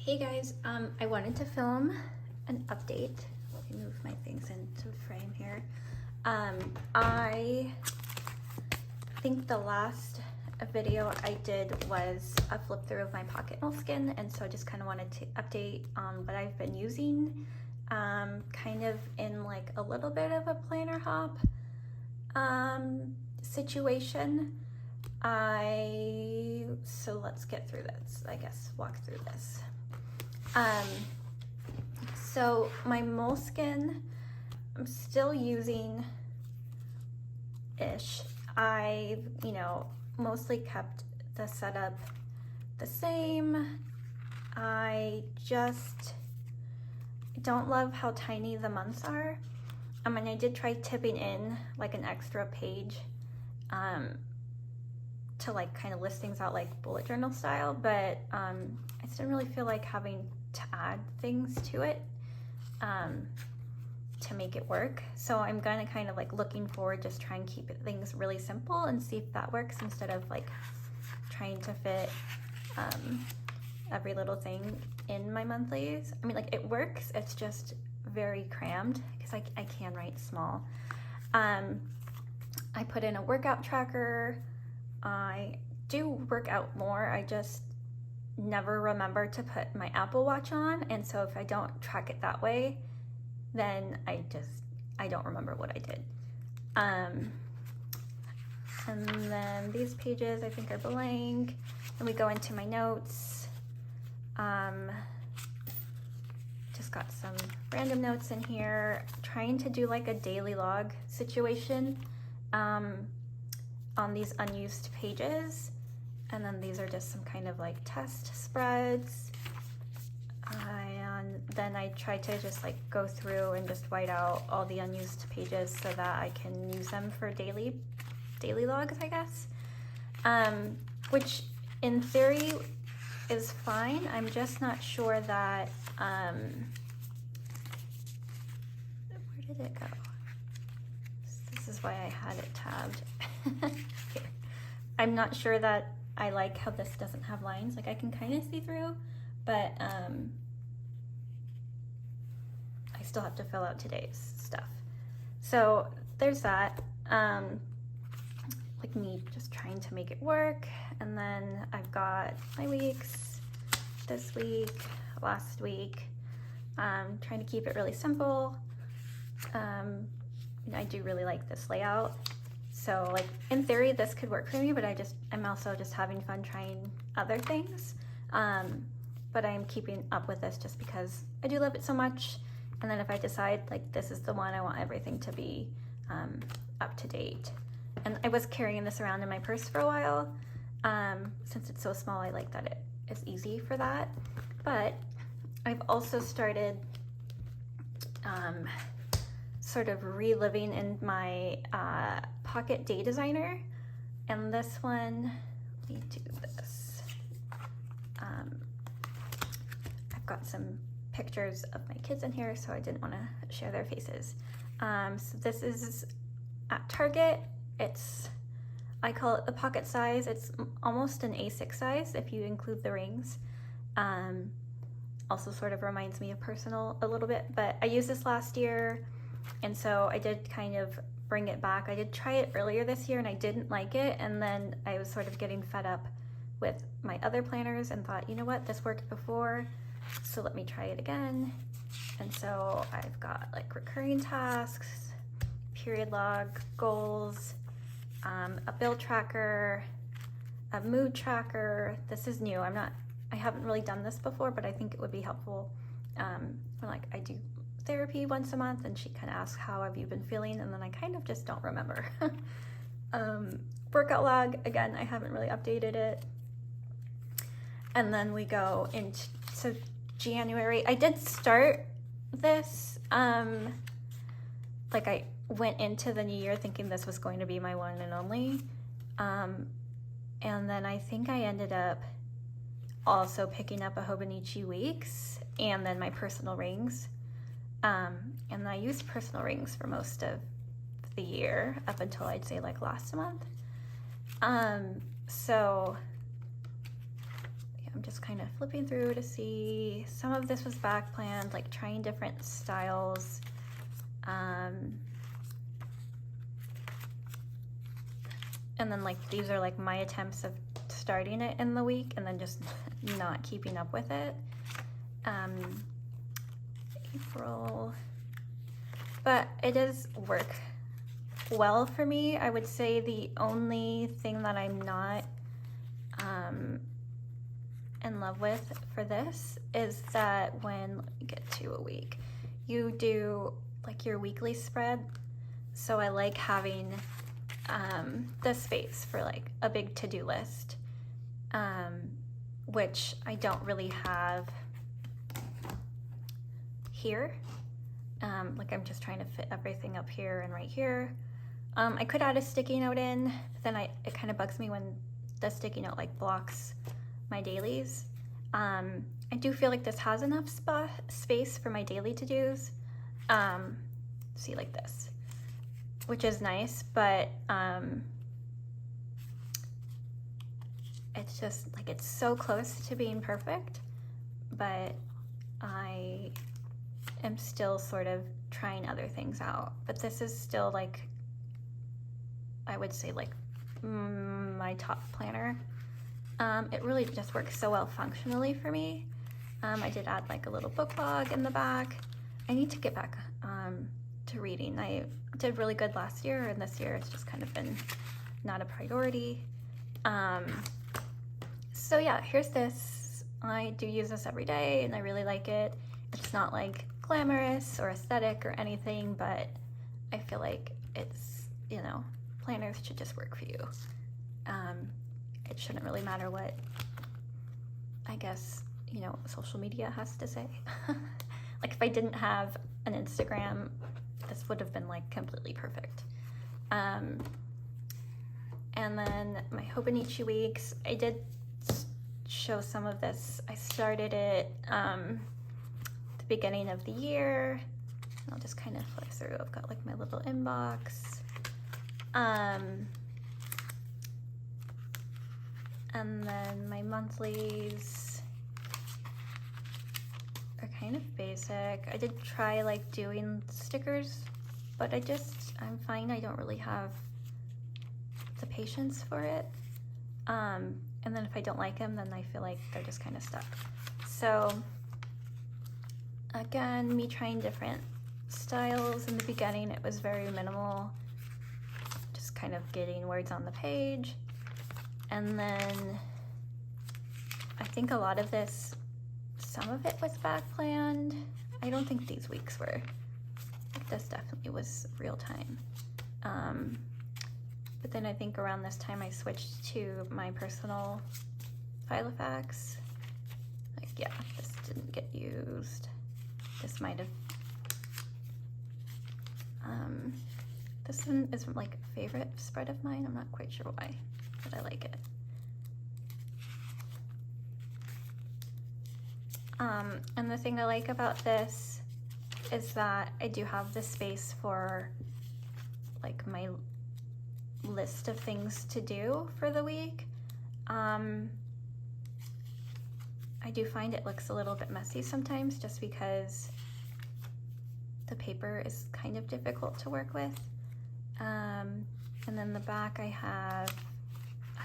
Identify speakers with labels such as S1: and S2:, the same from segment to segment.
S1: Hey guys, I wanted to film an update. Let me move my things into frame here. I think the last video I did was a flip through of my pocket moleskin, and so I just kind of wanted to update on what I've been using, kind of in like a little bit of a planner hop situation. So let's get through this, I guess, walk through this. So my moleskin, I'm still using ish. I've, mostly kept the setup the same. I just don't love how tiny the months are. I mean, I did try tipping in like an extra page to like kind of list things out like bullet journal style, but I just didn't really feel like having to add things to it to make it work. So I'm gonna kind of like looking forward, just try and keep things really simple and see if that works instead of like trying to fit every little thing in my monthlies. I mean, like it works, it's just very crammed because I can write small. I put in a workout tracker. I do work out more, I just never remember to put my Apple Watch on, and so if I don't track it that way, then I don't remember what I did. And then these pages I think are blank, and we go into my notes. Just got some random notes in here, trying to do like a daily log situation on these unused pages. And then these are just some kind of like test spreads. And then I try to just like go through and just white out all the unused pages so that I can use them for daily logs, I guess. Which in theory is fine. I'm just not sure that, where did it go? This is why I had it tabbed. Here. I'm not sure that I like how this doesn't have lines. Like I can kind of see through, but I still have to fill out today's stuff. So there's that. Like me just trying to make it work. And then I've got my weeks, this week, last week. Trying to keep it really simple. I do really like this layout. So like in theory this could work for me, but I'm also just having fun trying other things. But I'm keeping up with this just because I do love it so much. And then if I decide like this is the one, I want everything to be up to date. And I was carrying this around in my purse for a while. Since it's so small, I like that it is easy for that. But I've also started sort of reliving in my Pocket Day Designer, and this one, let me do this. I've got some pictures of my kids in here, so I didn't want to share their faces. So this is at Target. I call it the pocket size. It's almost an A6 size if you include the rings. Also sort of reminds me of Personal a little bit, but I used this last year, and so I did kind of bring it back. I did try it earlier this year and I didn't like it, and then I was sort of getting fed up with my other planners and thought, you know what, this worked before, so let me try it again. And so I've got like recurring tasks, period log, goals, a bill tracker, a mood tracker. This is new. I haven't really done this before, but I think it would be helpful when like I do therapy once a month and she kind of asks, how have you been feeling? And then I kind of just don't remember. Workout log, again, I haven't really updated it. And then we go into January. I did start this, like I went into the new year thinking this was going to be my one and only. And then I think I ended up also picking up a Hobonichi Weeks and then my personal rings. And I used personal rings for most of the year up until I'd say like last month. So yeah, I'm I'm just kind of flipping through to see. Some of this was back planned, like trying different styles. And then like these are like my attempts of starting it in the week and then just not keeping up with it. April, but it does work well for me. I would say the only thing that I'm not in love with for this is that when you get to a week, you do like your weekly spread. So I like having the space for like a big to-do list, which I don't really have here. Like I'm just trying to fit everything up here and right here. I could add a sticky note in, but then it kind of bugs me when the sticky note like blocks my dailies. I do feel like this has enough space for my daily to-dos. See, like this, which is nice, but it's just like it's so close to being perfect, but I am still sort of trying other things out. But this is still like, I would say like my top planner. It really just works so well functionally for me. I did add like a little book log in the back. I need to get back to reading. I did really good last year, and this year it's just kind of been not a priority. So yeah, here's this. I do use this every day and I really like it. It's not like glamorous or aesthetic or anything, but I feel like it's, you know, planners should just work for you. It shouldn't really matter what, I guess, you know, social media has to say. Like if I didn't have an Instagram, this would have been like completely perfect. And then my Hobonichi weeks, I did show some of this. I started it the beginning of the year. I'll just kind of flip through. I've got like my little inbox. And then my monthlies are kind of basic. I did try like doing stickers, but I'm fine. I don't really have the patience for it. And then if I don't like them, then I feel like they're just kind of stuck. So again, me trying different styles. In the beginning, it was very minimal, just kind of getting words on the page. And then I think a lot of this, some of it was back planned. I don't think these weeks were. This definitely was real time. But then I think around this time I switched to my personal Filofax. Like, yeah, this didn't get used. This might have. This one isn't like a favorite spread of mine. I'm not quite sure why, but I like it. And the thing I like about this is that I do have the space for like my list of things to do for the week. I do find it looks a little bit messy sometimes just because the paper is kind of difficult to work with. And then the back I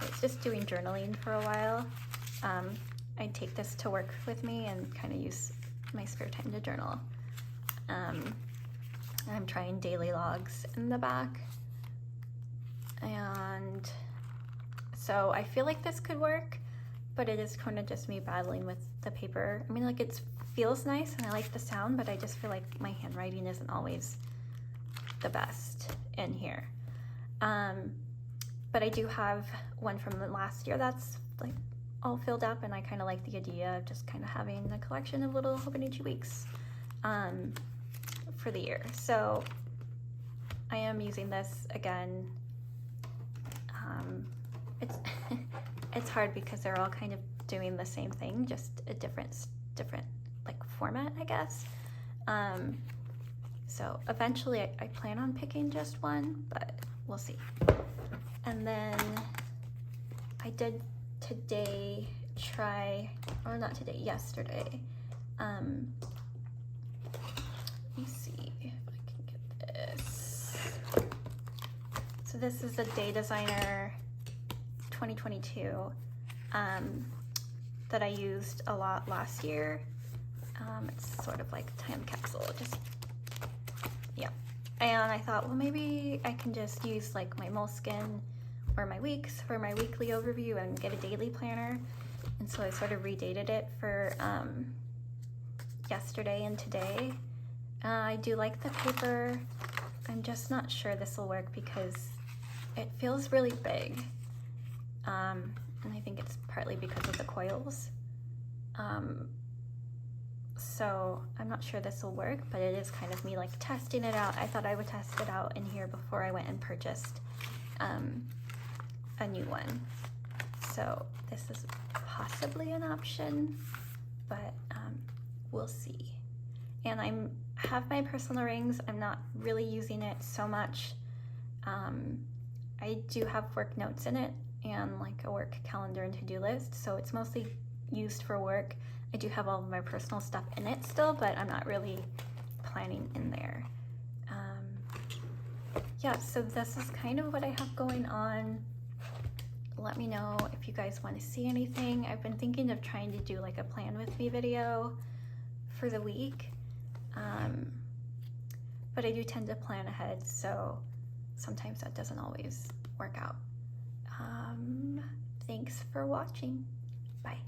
S1: was just doing journaling for a while. I take this to work with me and kind of use my spare time to journal. I'm trying daily logs in the back. And so I feel like this could work, but it is kind of just me battling with the paper. I mean, like it feels nice and I like the sound, but I just feel like my handwriting isn't always the best in here. But I do have one from the last year that's like all filled up, and I kind of like the idea of just kind of having a collection of little Hobonichi weeks for the year. So I am using this again. It's hard because they're all kind of doing the same thing, just a different like format, I guess. So eventually I plan on picking just one, but we'll see. And then I did today try, or not today, yesterday. Let me see if I can get this. So this is the Day Designer 2022 that I used a lot last year. It's sort of like a time capsule, just, yeah. And I thought, well, maybe I can just use like my Moleskin or my weeks for my weekly overview and get a daily planner. And so I sort of redated it for yesterday and today. I do like the paper. I'm just not sure this will work because it feels really big. And I think it's partly because of the coils. So I'm not sure this will work, but it is kind of me like testing it out. I thought I would test it out in here before I went and purchased a new one. So this is possibly an option, but we'll see. And I have my personal rings. I'm not really using it so much. I do have work notes in it and like a work calendar and to-do list, so it's mostly used for work. I do have all of my personal stuff in it still, but I'm not really planning in there. Yeah, so this is kind of what I have going on. Let me know if you guys want to see anything. I've been thinking of trying to do like a plan with me video for the week, but I do tend to plan ahead, so sometimes that doesn't always work out. Thanks for watching. Bye.